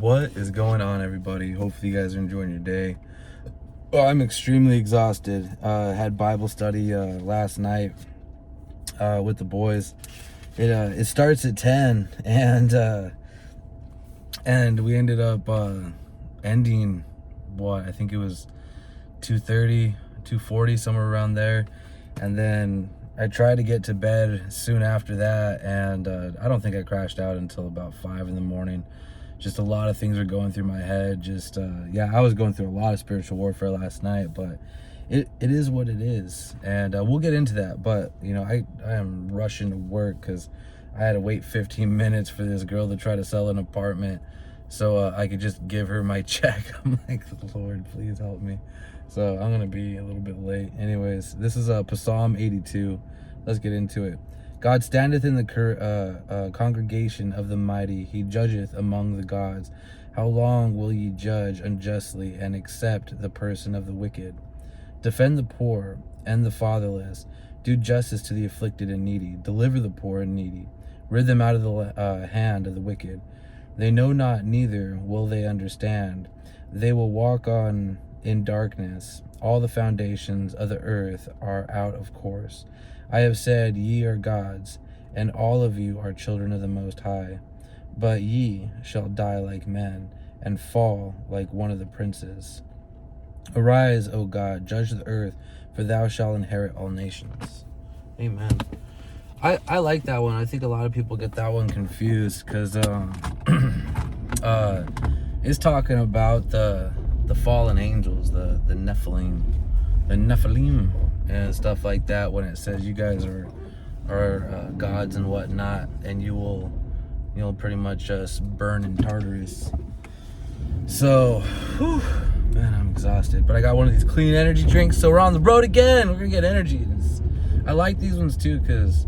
What is going on, everybody? Hopefully you guys are enjoying your day. Well, I'm extremely exhausted. Had Bible study last night with the boys. It starts at 10, and we ended up ending I think it was 2:30, 2:40, somewhere around there. And then I tried to get to bed soon after that, and I don't think I crashed out until about 5 in the morning. Just a lot of things were going through my head. I was going through a lot of spiritual warfare last night, but it is what it is. And we'll get into that. But, I am rushing to work because I had to wait 15 minutes for this girl to try to sell an apartment so I could just give her my check. I'm like, Lord, please help me. So I'm going to be a little bit late. Anyways, this is Psalm 82. Let's get into it. God standeth in the congregation of the mighty. He judgeth among the gods. How long will ye judge unjustly and accept the person of the wicked? Defend the poor and the fatherless. Do justice to the afflicted and needy. Deliver the poor and needy. Rid them out of the hand of the wicked. They know not, neither will they understand. They will walk on in darkness. All the foundations of the earth are out of course. I have said, ye are gods, and all of you are children of the Most High. But ye shall die like men, and fall like one of the princes. Arise, O God, judge the earth, for thou shalt inherit all nations. Amen. I like that one. I think a lot of people get that one confused because it's talking about the fallen angels, the Nephilim, and stuff like that. When it says you guys are gods and whatnot, and you'll pretty much just burn in Tartarus. So, man, I'm exhausted. But I got one of these clean energy drinks, so we're on the road again. We're gonna get energy. I like these ones too because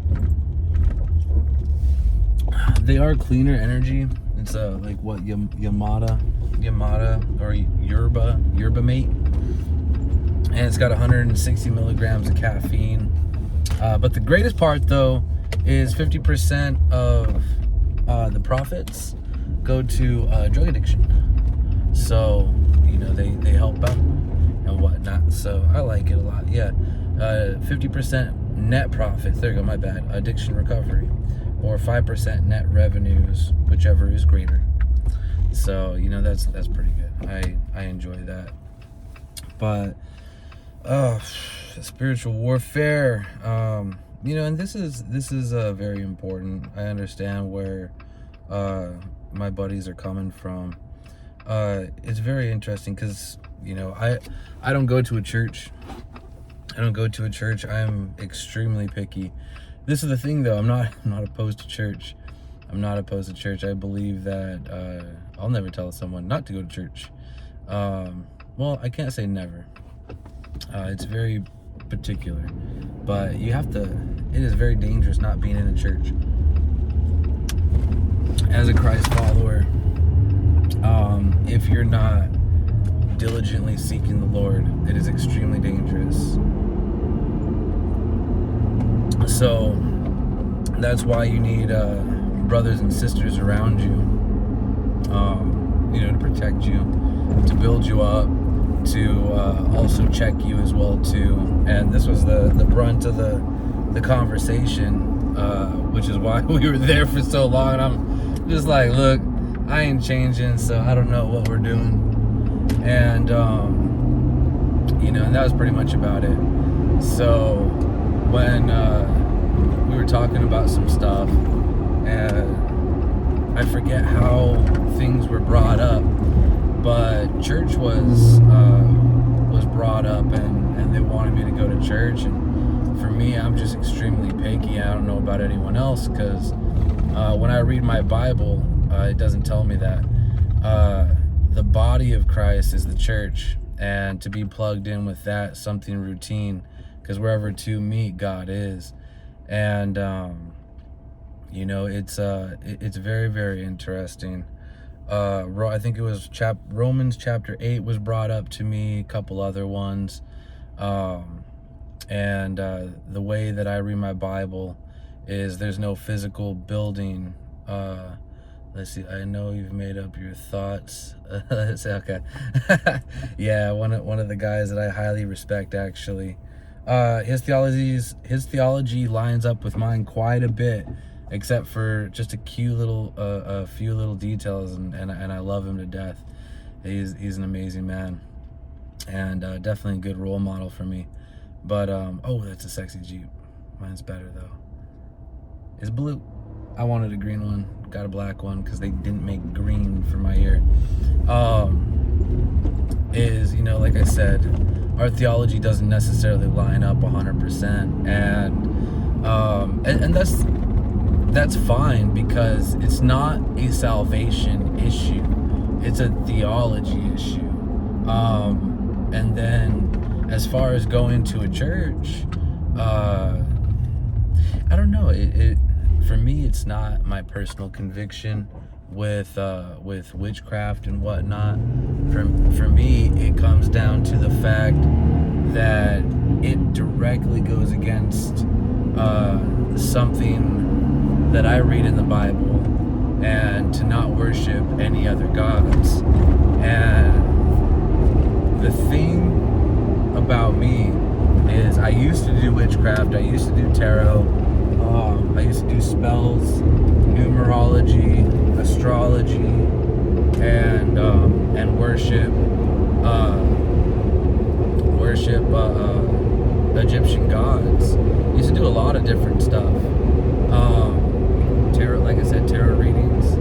they are cleaner energy. It's like what Yamada or Yerba Mate, and it's got 160 milligrams of caffeine. But the greatest part though is 50% of the profits go to drug addiction. So they help out and whatnot. So I like it a lot. Yeah, 50% net profits. There you go. My bad. Addiction recovery, or 5% net revenues, whichever is greater. So that's pretty good. I enjoy that. But spiritual warfare. And this is very important. I understand where my buddies are coming from. It's very interesting because I don't go to a church. I'm extremely picky. This is the thing though. I'm not opposed to church. I believe that I'll never tell someone not to go to church. Well, I can't say never. It's very particular, but you have to. It is very dangerous not being in a church as a Christ follower. If you're not diligently seeking the Lord, it is extremely dangerous. So that's why you need brothers and sisters around you, to protect you, to build you up, to also check you as well too. And this was the brunt of the conversation, which is why we were there for so long. I'm just like, look, I ain't changing, so I don't know what we're doing. And and that was pretty much about it. So when we were talking about some stuff, and I forget how things were brought up, but church was brought up, and they wanted me to go to church. And for me, I'm just extremely picky. I don't know about anyone else because when I read my Bible, it doesn't tell me that. The body of Christ is the church, and to be plugged in with that, something routine, because wherever two meet, God is. And it's very, very interesting. I think it was Romans chapter 8 was brought up to me, a couple other ones. And the way that I read my Bible is there's no physical building Let's see. I know you've made up your thoughts. Let's see, okay. Yeah, one of the guys that I highly respect, actually. His theology lines up with mine quite a bit, except for just a few little details, and I love him to death. He's an amazing man, and definitely a good role model for me. But oh, that's a sexy Jeep. Mine's better though. It's blue. I wanted a green one. Got a black one because they didn't make green for my year. Is, you know, like I said, our theology doesn't necessarily line up 100%, and that's fine, because it's not a salvation issue, it's a theology issue. And then as far as going to a church, I don't know, it for me, it's not my personal conviction with witchcraft and whatnot. For me, it comes down to the fact that it directly goes against something that I read in the Bible, and to not worship any other gods. And the thing about me is, I used to do witchcraft, I used to do tarot, I used to do spells, numerology, astrology, and worship Egyptian gods. I used to do a lot of different stuff. Tarot, like I said, tarot readings,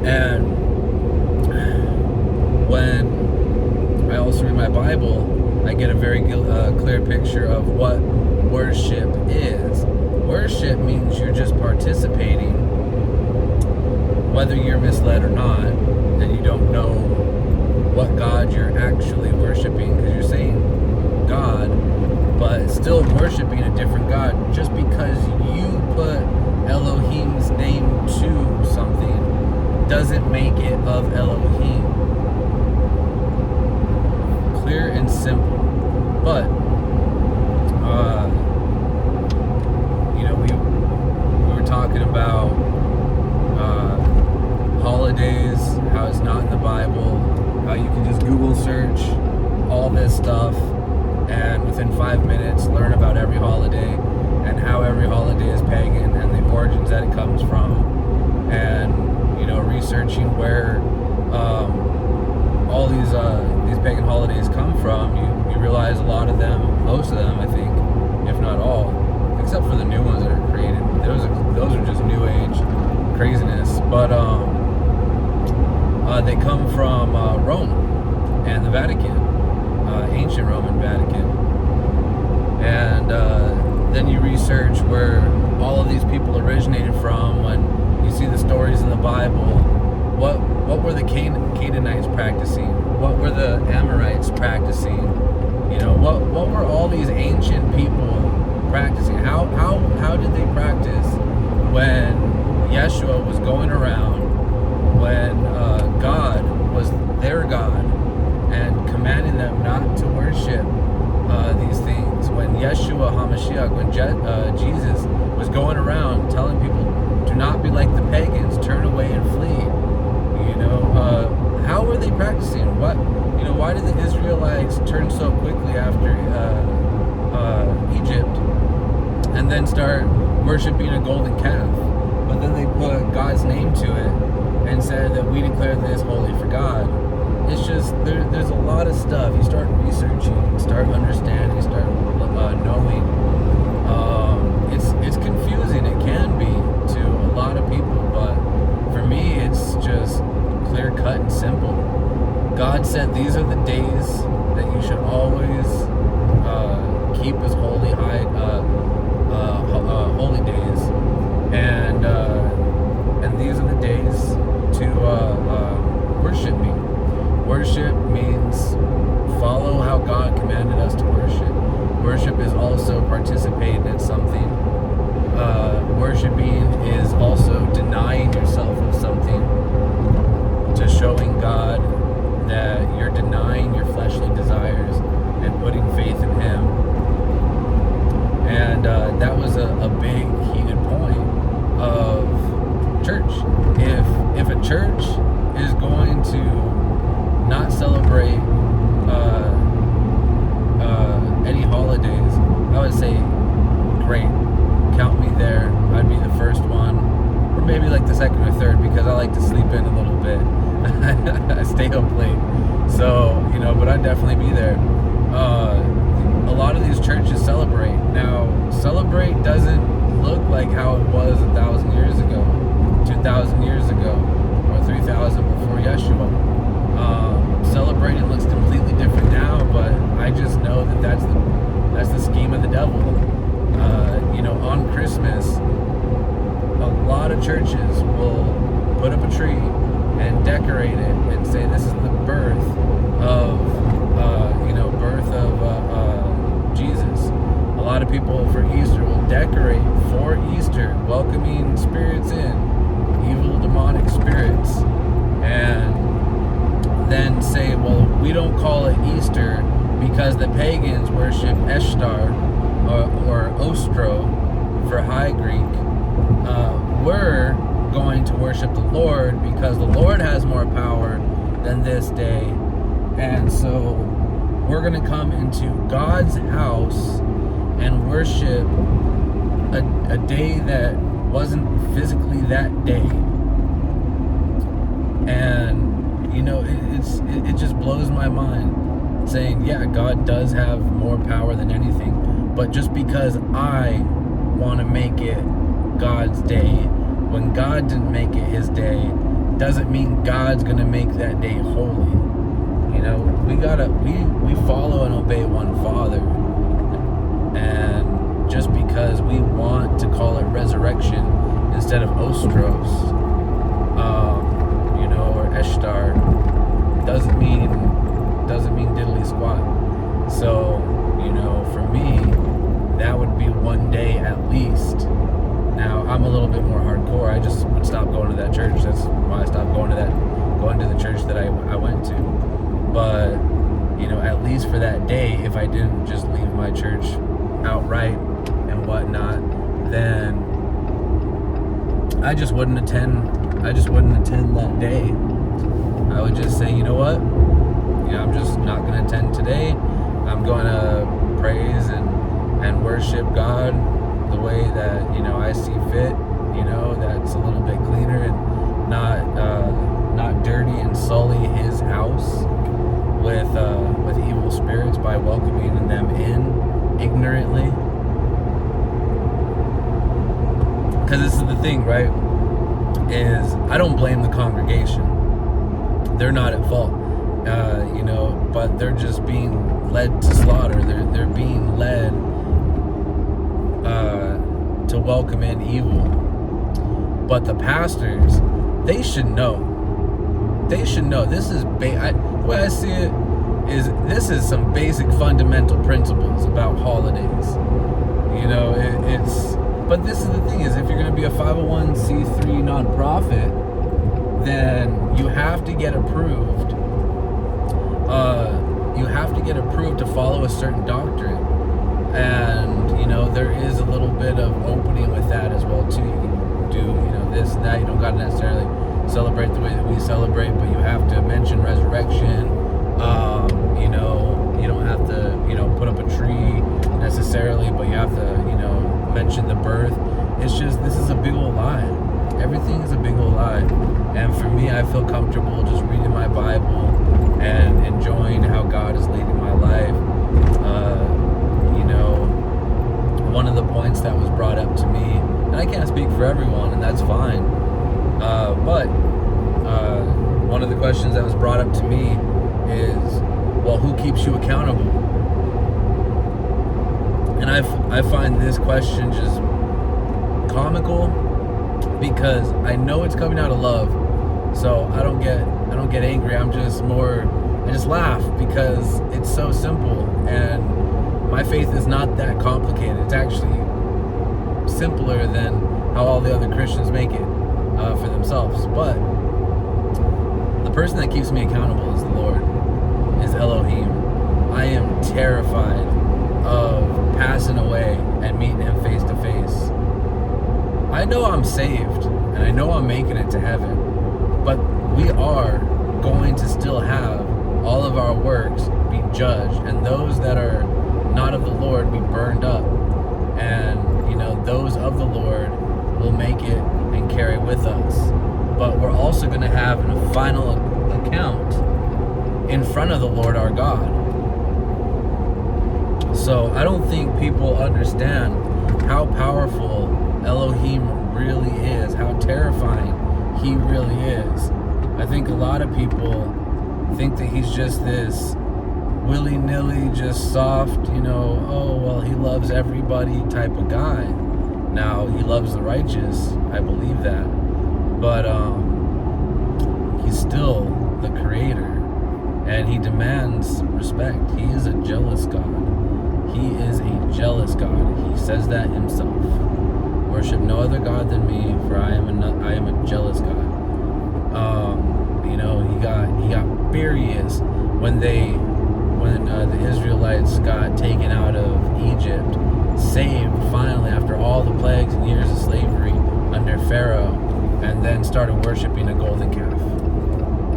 and when I also read my Bible, I get a very clear picture of what worship is. Worship means you're just participating, whether you're misled or not, and you don't know what God you're actually worshiping, because you're saying God, but still worshiping a different God. Just because you put Elohim's name to something doesn't make it of Elohim. Clear and simple. But you know, we were talking about holidays, how it's not in the Bible, how you can just Google search all this stuff, and within 5 minutes learn about every holiday, and how every holiday is pagan, and the origins that it comes from. And, you know, researching where all these pagan holidays come from, you realize a lot of them, most of them, I think, if not all, except for the new ones that are created, those are just new age craziness. But they come from Rome and the Vatican, ancient Roman Vatican. And then you research where all of these people originated from. When you see the stories in the Bible, what were the Canaanites practicing? What were the Amorites practicing? You know, what were all these ancient people practicing? How did they practice when Yeshua was going around, when God was their God, and commanding them not to worship these things? When Yeshua HaMashiach, when Jesus was going around telling people, do not be like the pagans, turn away and flee. You know, how were they practicing? Why did the Israelites turn so quickly after Egypt, and then start worshiping a golden calf? But then they put God's name to it and said that we declare this holy for God. It's just, there's a lot of stuff. You start researching, start understanding, start knowing. It's confusing. It can be to a lot of people, but for me, it's just clear cut and simple. God said these are the days that you should always keep as holy days, and these are the days to worship me. Worship means follow how God commanded us to worship. Worship is also participating in something. Worshiping is also denying yourself of something, to showing God that you're denying your fleshly desires and putting faith in Him. And that was a big heated point of 3rd because I like to sleep in a little bit. I stay up late. So, but I'd definitely be there. A lot of these churches celebrate. Now, celebrate doesn't look like how it was 1,000 years ago, 2,000 years ago, or 3,000 before Yeshua. Celebrating looks completely different now, but I just know that that's the scheme of the devil. On Christmas, a lot of churches will put up a tree and decorate it and say this is the birth of Jesus. A lot of people for Easter will decorate for Easter, welcoming spirits in, evil demonic spirits, and then say, well, we don't call it Easter because the pagans worship Ishtar or Ostro for High Greek. We're going to worship the Lord because the Lord has more power than this day. And so we're going to come into God's house and worship a day that wasn't physically that day. And it just blows my mind saying, yeah, God does have more power than anything, but just because I want to make it God's day when God didn't make it his day doesn't mean God's gonna make that day holy. We follow and obey one Father, and just because we want to call it resurrection instead of Ostros, or Ishtar, doesn't mean diddly squat. So, for me, that would be one day at least. Now, I'm a little bit more hardcore. I just would stop going to that church. That's why I stopped going to the church that I went to. But, at least for that day, if I didn't just leave my church outright and whatnot, then I just wouldn't attend that day. I would just say, you know what? I'm just not going to attend today. I'm going to praise and worship God the way that, I see fit, that's a little bit cleaner and not dirty and sully his house with evil spirits by welcoming them in ignorantly. Because this is the thing, right? Is I don't blame the congregation. They're not at fault, but they're just being led to slaughter. They're being led to welcome in evil. But the pastors, they should know. They should know. This is the way I see it is this is some basic fundamental principles about holidays. But this is the thing is if you're going to be a 501c3 nonprofit, then you have to get approved. You have to get approved to follow a certain doctrine. And, there is a little bit of opening with that as well, too. You can do, this and that. You don't got to necessarily celebrate the way that we celebrate, but you have to mention resurrection. You don't have to, put up a tree necessarily, but you have to, mention the birth. It's just, this is a big old lie. Everything is a big old lie. And for me, I feel comfortable just reading my Bible and enjoying how God is leading my life. One of the points that was brought up to me, and I can't speak for everyone, and that's fine, but one of the questions that was brought up to me is, well, who keeps you accountable? And I find this question just comical because I know it's coming out of love, so I don't get angry. I just laugh because it's so simple, and my faith is not that complicated. It's actually simpler than how all the other Christians make it for themselves. But the person that keeps me accountable is the Lord, is Elohim. I am terrified of passing away and meeting him face to face. I know I'm saved and I know I'm making it to heaven, but we are going to still have all of our works be judged, and those that are not of the Lord be burned up, and those of the Lord will make it and carry with us. also going to have a final account in front of the Lord our God. So I don't think people understand how powerful Elohim really is, how terrifying he really is. I think a lot of people think that he's just this willy-nilly, just soft, oh, well, he loves everybody type of guy. Now, he loves the righteous, I believe that. But he's still the creator, and he demands respect. He is a jealous God. He is a jealous God. He says that himself. Worship no other God than me, for I am a jealous God. He got furious when the Israelites got taken out of Egypt, saved finally after all the plagues and years of slavery under Pharaoh, and then started worshiping a golden calf.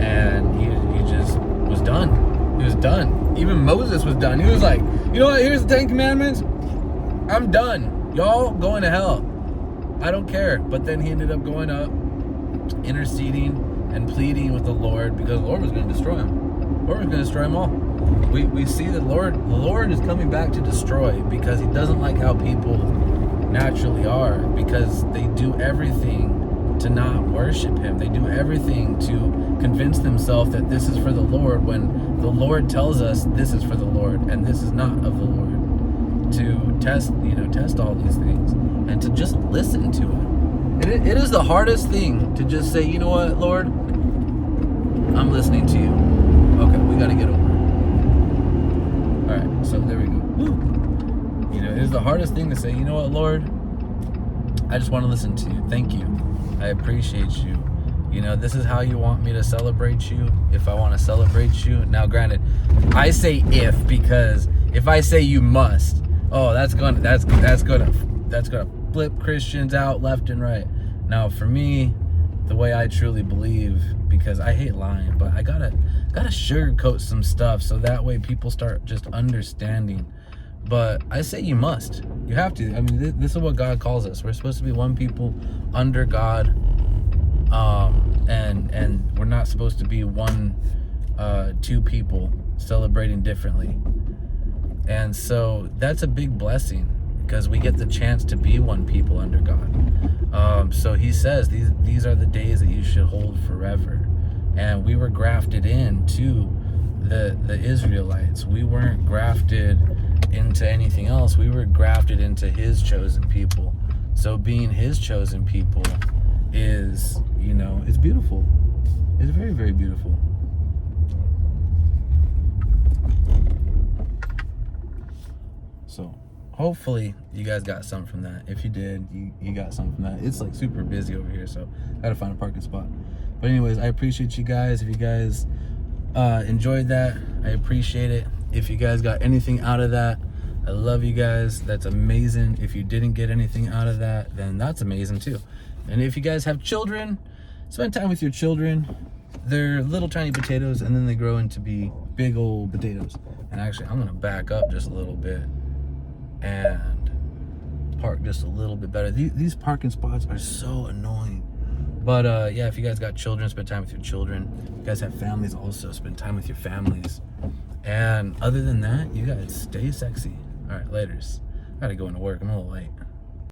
And he just was done. He was done. Even Moses was done. He was like, you know what, here's the 10 Commandments. I'm done. Y'all going to hell. I don't care. But then he ended up going up, interceding and pleading with the Lord, because the Lord was going to destroy him. The Lord was going to destroy them all. We see that the Lord is coming back to destroy, because he doesn't like how people naturally are, because they do everything to not worship him. They do everything to convince themselves that this is for the Lord, when the Lord tells us this is for the Lord and this is not of the Lord. To test all these things and to just listen to him. It is the hardest thing to just say, you know what, Lord, I'm listening to you. Okay, we got to get over it. All right, so there we go. Woo. It is the hardest thing to say, you know what, Lord, I just want to listen to you. Thank you. I appreciate you. This is how you want me to celebrate you. If I want to celebrate you. Now, granted, I say if, because if I say you must, that's gonna flip Christians out left and right. Now, for me, the way I truly believe, because I hate lying, but I gotta sugarcoat some stuff so that way people start just understanding. But I say you must. You have to. I mean, this is what God calls us. We're supposed to be one people under God, and we're not supposed to be two people celebrating differently. And so that's a big blessing, because we get the chance to be one people under God. So he says these are the days that you should hold forever. And we were grafted into the Israelites. We weren't grafted into anything else. We were grafted into his chosen people. So being his chosen people is, it's beautiful. It's very, very beautiful. So hopefully you guys got something from that. If you did, you got something from that. It's like super busy over here, so I gotta find a parking spot. But anyways, I appreciate you guys. If you guys enjoyed that, I appreciate it. If you guys got anything out of that, I love you guys. That's amazing. If you didn't get anything out of that, then that's amazing too. And if you guys have children, spend time with your children. They're little tiny potatoes, and then they grow into be big old potatoes. And actually, I'm gonna back up just a little bit and park just a little bit better. These parking spots are so annoying. But yeah, if you guys got children, spend time with your children. If you guys have families, also spend time with your families. And other than that, you guys stay sexy. All right, laters. I gotta go into work. I'm a little late.